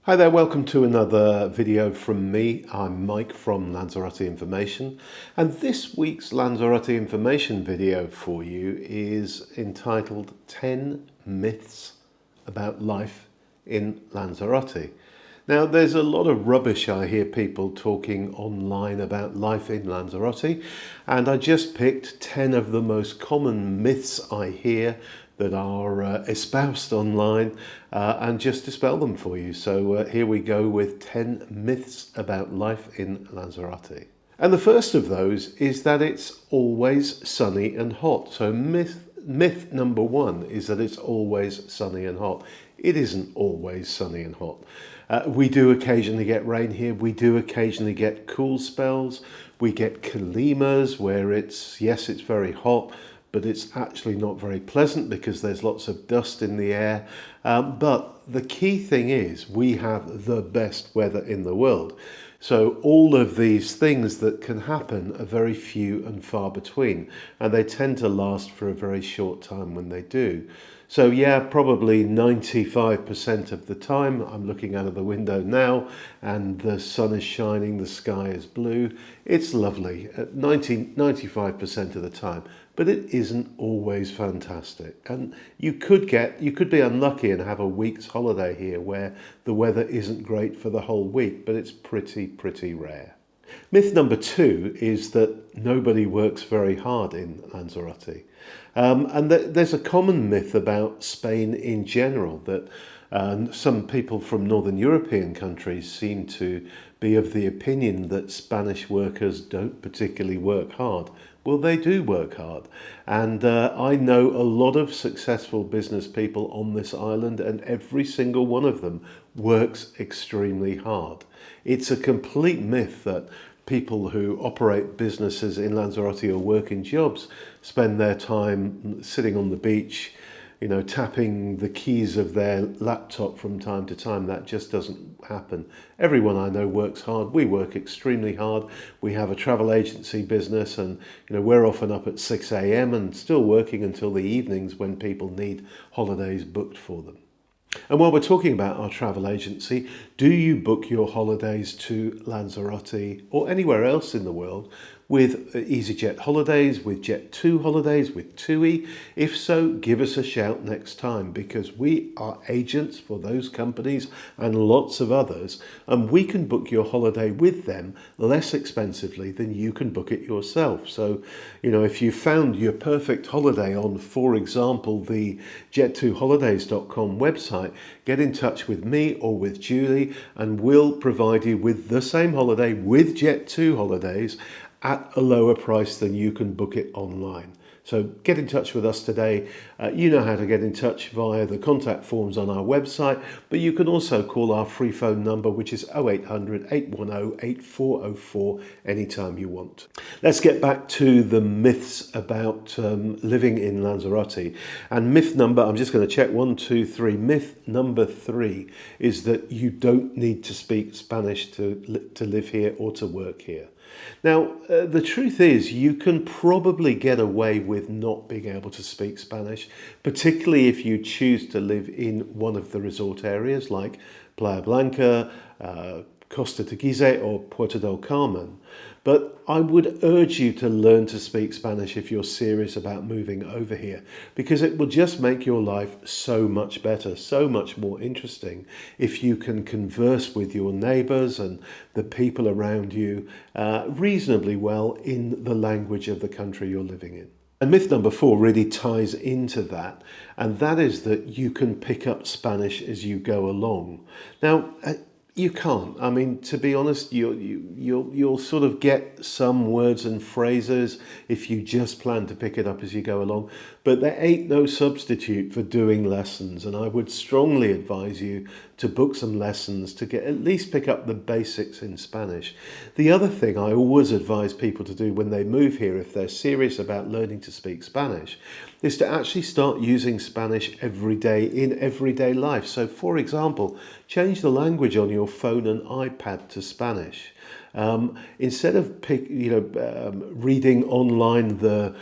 Hi there, welcome to another video from me. I'm Mike from Lanzarote Information, and this week's Lanzarote Information video for you is entitled 10 Myths About Life in Lanzarote. Now, there's a lot of rubbish I hear people talking online about life in Lanzarote, and I just picked 10 of the most common myths I hear that are espoused online and just dispel them for you. So here we go with 10 myths about life in Lanzarote. And the first of those is that it's always sunny and hot. So myth number one is that it's always sunny and hot. It isn't always sunny and hot. We do occasionally get rain here. We do occasionally get cool spells. We get kalimas where it's very hot, but it's actually not very pleasant because there's lots of dust in the air. But the key thing is we have the best weather in the world. So all of these things that can happen are very few and far between, and they tend to last for a very short time when they do. So yeah, probably 95% of the time I'm looking out of the window now and the sun is shining, the sky is blue. It's lovely at 95% of the time, but it isn't always fantastic. And you could be unlucky and have a week's holiday here where the weather isn't great for the whole week, but it's pretty rare. Myth number two is that nobody works very hard in Lanzarote. There's a common myth about Spain in general that some people from Northern European countries seem to be of the opinion that Spanish workers don't particularly work hard. Well, they do work hard. And I know a lot of successful business people on this island, and every single one of them works extremely hard. It's a complete myth that people who operate businesses in Lanzarote or work in jobs spend their time sitting on the beach, tapping the keys of their laptop from time to time. That just doesn't happen. Everyone I know works hard. We work extremely hard. We have a travel agency business, and we're often up at 6 a.m. and still working until the evenings when people need holidays booked for them. And while we're talking about our travel agency, do you book your holidays to Lanzarote or anywhere else in the world with EasyJet holidays, with Jet2 holidays, with TUI? If so, give us a shout next time, because we are agents for those companies and lots of others, and we can book your holiday with them less expensively than you can book it yourself. So, if you found your perfect holiday on, for example, the jet2holidays.com website, get in touch with me or with Julie, and we'll provide you with the same holiday with Jet2 holidays at a lower price than you can book it online. So get in touch with us today. You know how to get in touch via the contact forms on our website, but you can also call our free phone number, which is 0800 810 8404 anytime you want. Let's get back to the myths about living in Lanzarote. And I'm just going to check 1, 2, 3. Myth number 3 is that you don't need to speak Spanish to live here or to work here. Now, the truth is you can probably get away with not being able to speak Spanish, particularly if you choose to live in one of the resort areas like Playa Blanca, Costa Teguise or Puerto del Carmen. But I would urge you to learn to speak Spanish if you're serious about moving over here, because it will just make your life so much better, so much more interesting if you can converse with your neighbours and the people around you reasonably well in the language of the country you're living in. And myth number 4 really ties into that, and that is that you can pick up Spanish as you go along. Now, you can't. I mean, to be honest, you'll sort of get some words and phrases if you just plan to pick it up as you go along, but there ain't no substitute for doing lessons, and I would strongly advise you to book some lessons to at least pick up the basics in Spanish. The other thing I always advise people to do when they move here, if they're serious about learning to speak Spanish, is to actually start using Spanish every day in everyday life. So, for example, change the language on your phone and iPad to Spanish. Instead of reading online the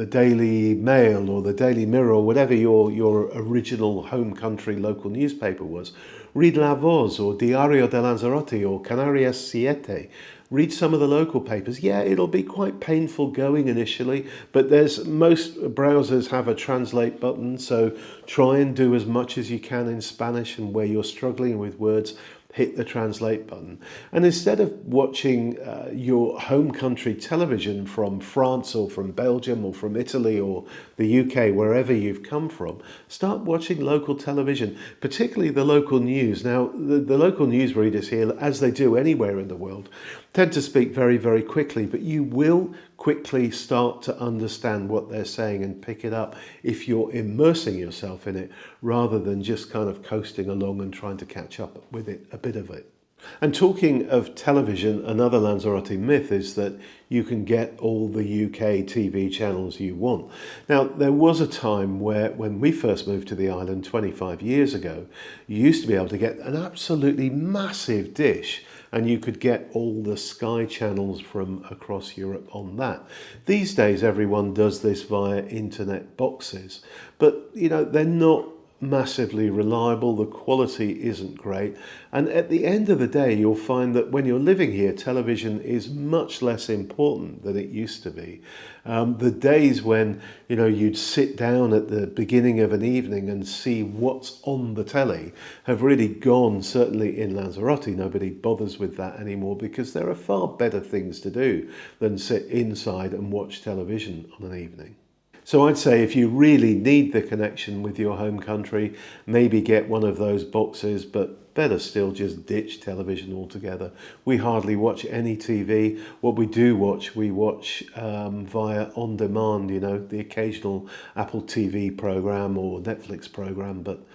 Daily Mail or the Daily Mirror or whatever your original home country local newspaper was, read La Voz or Diario de Lanzarote or Canarias Siete. Read some of the local papers. Yeah, it'll be quite painful going initially, but most browsers have a translate button, so try and do as much as you can in Spanish, and where you're struggling with words, hit the translate button. And instead of watching your home country television from France or from Belgium or from Italy or the UK, wherever you've come from, start watching local television, particularly the local news. Now, the local news readers here, as they do anywhere in the world, tend to speak very, very quickly, but you will quickly start to understand what they're saying and pick it up if you're immersing yourself in it rather than just kind of coasting along and trying to catch up with it, a bit of it. And talking of television, another Lanzarote myth is that you can get all the UK TV channels you want. Now, there was a time when we first moved to the island 25 years ago, you used to be able to get an absolutely massive dish, and you could get all the Sky channels from across Europe on that. These days, everyone does this via internet boxes, but they're not massively reliable, the quality isn't great, and at the end of the day you'll find that when you're living here, television is much less important than it used to be. The days when you'd sit down at the beginning of an evening and see what's on the telly have really gone. Certainly in Lanzarote, nobody bothers with that anymore because there are far better things to do than sit inside and watch television on an evening. So I'd say if you really need the connection with your home country, maybe get one of those boxes, but better still just ditch television altogether. We hardly watch any TV. What we do watch, we watch via on demand, the occasional Apple TV program or Netflix program, but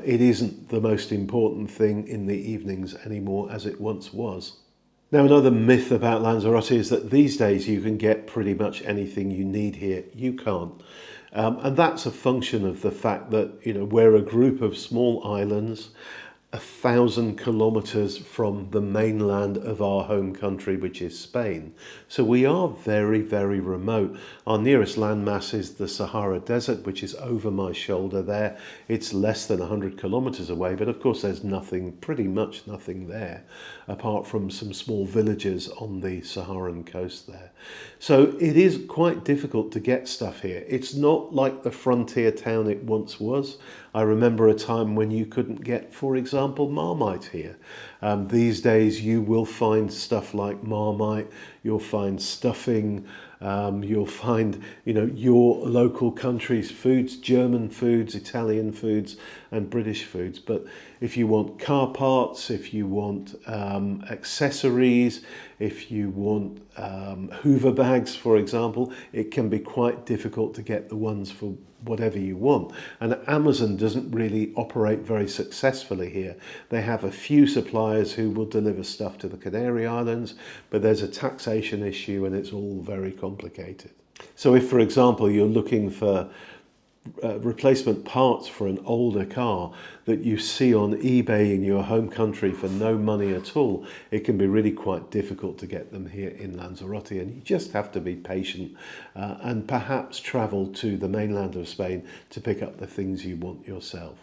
it isn't the most important thing in the evenings anymore as it once was. Now, another myth about Lanzarote is that these days you can get pretty much anything you need here. You can't. And that's a function of the fact that, we're a group of small islands 1,000 kilometers from the mainland of our home country, which is Spain. So we are very, very remote. Our nearest landmass is the Sahara Desert, which is over my shoulder there. It's less than 100 kilometers away, but of course there's nothing, pretty much nothing there, apart from some small villages on the Saharan coast there. So it is quite difficult to get stuff here. It's not like the frontier town it once was. I remember a time when you couldn't get, for example, Marmite here. These days you will find stuff like Marmite, you'll find stuffing, you'll find, your local country's foods, German foods, Italian foods and British foods. But if you want car parts, if you want accessories, if you want Hoover bags, for example, it can be quite difficult to get the ones for whatever you want. And Amazon doesn't really operate very successfully here. They have a few suppliers who will deliver stuff to the Canary Islands, but there's a taxation issue and it's all very complicated. So if, for example, you're looking for replacement parts for an older car that you see on eBay in your home country for no money at all, it can be really quite difficult to get them here in Lanzarote, and you just have to be patient and perhaps travel to the mainland of Spain to pick up the things you want yourself.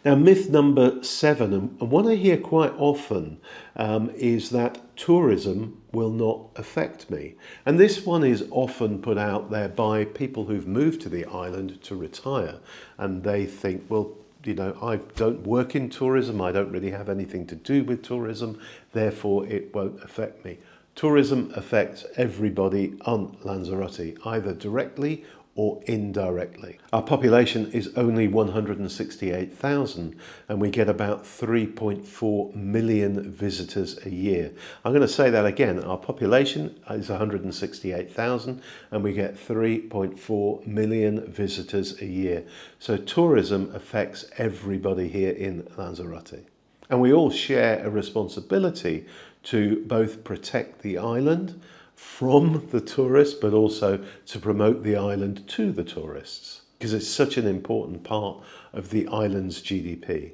Now, myth number 7, and one I hear quite often, is that tourism will not affect me. And this one is often put out there by people who've moved to the island to retire. And they think, well, I don't work in tourism, I don't really have anything to do with tourism, therefore it won't affect me. Tourism affects everybody on Lanzarote, either directly or indirectly. Our population is only 168,000 and we get about 3.4 million visitors a year. I'm going to say that again. Our population is 168,000 and we get 3.4 million visitors a year. So tourism affects everybody here in Lanzarote. And we all share a responsibility to both protect the island from the tourists, but also to promote the island to the tourists, because it's such an important part of the island's GDP.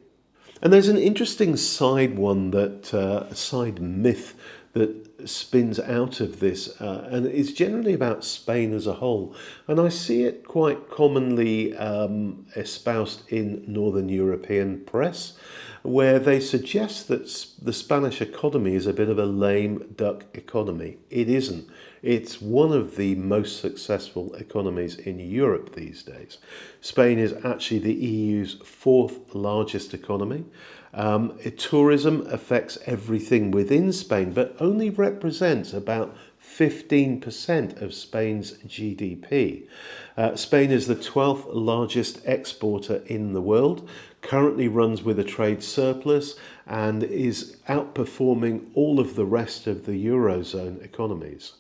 And there's an interesting side myth that spins out of this, and it's generally about Spain as a whole. And I see it quite commonly espoused in Northern European press, where they suggest that the Spanish economy is a bit of a lame duck economy. It isn't. It's one of the most successful economies in Europe these days. Spain is actually the EU's fourth largest economy. Tourism affects everything within Spain, but only represents about 15% of Spain's GDP. Spain is the 12th largest exporter in the world, currently runs with a trade surplus, and is outperforming all of the rest of the Eurozone economies.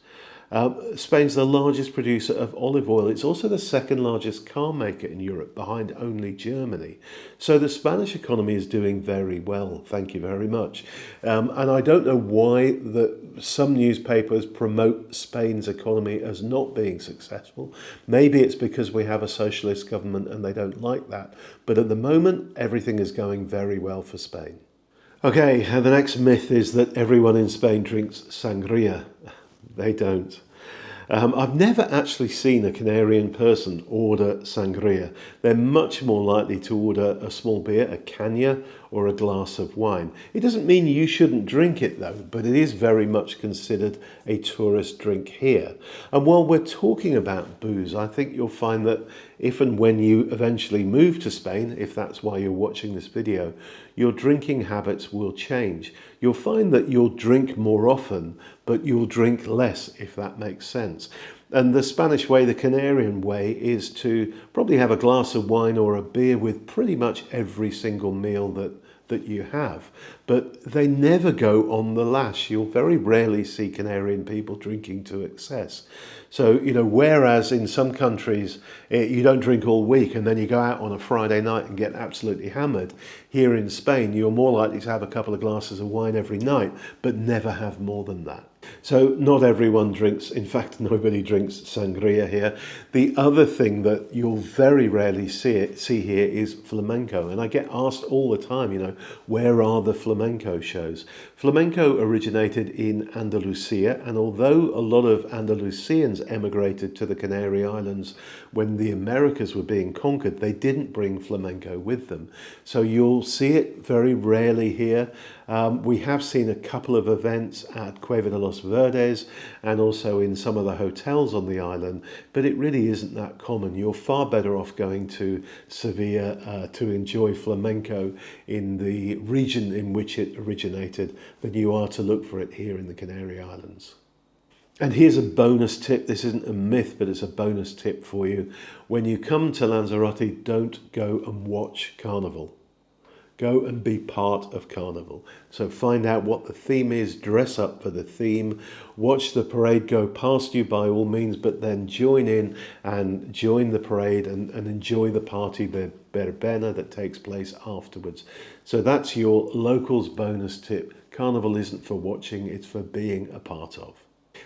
Spain's the largest producer of olive oil. It's also the second largest car maker in Europe, behind only Germany. So the Spanish economy is doing very well, thank you very much. And I don't know why some newspapers promote Spain's economy as not being successful. Maybe it's because we have a socialist government and they don't like that. But at the moment, everything is going very well for Spain. Okay, the next myth is that everyone in Spain drinks sangria. They don't. I've never actually seen a Canarian person order sangria. They're much more likely to order a small beer, a caña, or a glass of wine. It doesn't mean you shouldn't drink it though, but it is very much considered a tourist drink here. And while we're talking about booze, I think you'll find that if and when you eventually move to Spain, if that's why you're watching this video, your drinking habits will change. You'll find that you'll drink more often, but you'll drink less, if that makes sense. And the Spanish way, the Canarian way, is to probably have a glass of wine or a beer with pretty much every single meal that you have. But they never go on the lash. You'll very rarely see Canarian people drinking to excess. So, whereas in some countries you don't drink all week and then you go out on a Friday night and get absolutely hammered, here in Spain you're more likely to have a couple of glasses of wine every night, but never have more than that. So not everyone drinks, in fact nobody drinks sangria here. The other thing that you'll very rarely see here is flamenco. And I get asked all the time, where are the flamenco shows? Flamenco originated in Andalusia, and although a lot of Andalusians emigrated to the Canary Islands when the Americas were being conquered, they didn't bring flamenco with them. So you'll see it very rarely here. We have seen a couple of events at Cueva de los Verdes and also in some of the hotels on the island, but it really isn't that common. You're far better off going to Sevilla to enjoy flamenco in the region in which it originated than you are to look for it here in the Canary Islands. And here's a bonus tip. This isn't a myth, but it's a bonus tip for you. When you come to Lanzarote, don't go and watch Carnival. Go and be part of Carnival. So find out what the theme is, dress up for the theme, watch the parade go past you by all means, but then join in and join the parade and enjoy the party verbena that takes place afterwards. So that's your locals bonus tip. Carnival isn't for watching, it's for being a part of.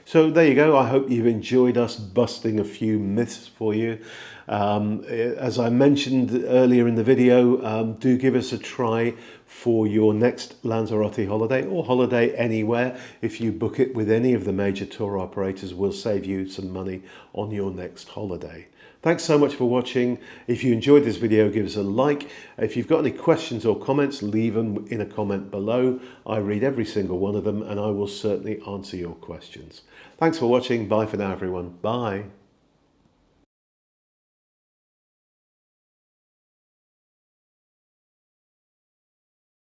So there you go. I hope you've enjoyed us busting a few myths for you. As I mentioned earlier in the video, do give us a try for your next Lanzarote holiday or holiday anywhere. If you book it with any of the major tour operators, we'll save you some money on your next holiday. Thanks so much for watching. If you enjoyed this video, give us a like. If you've got any questions or comments, leave them in a comment below. I read every single one of them and I will certainly answer your questions. Thanks for watching. Bye for now, everyone. Bye.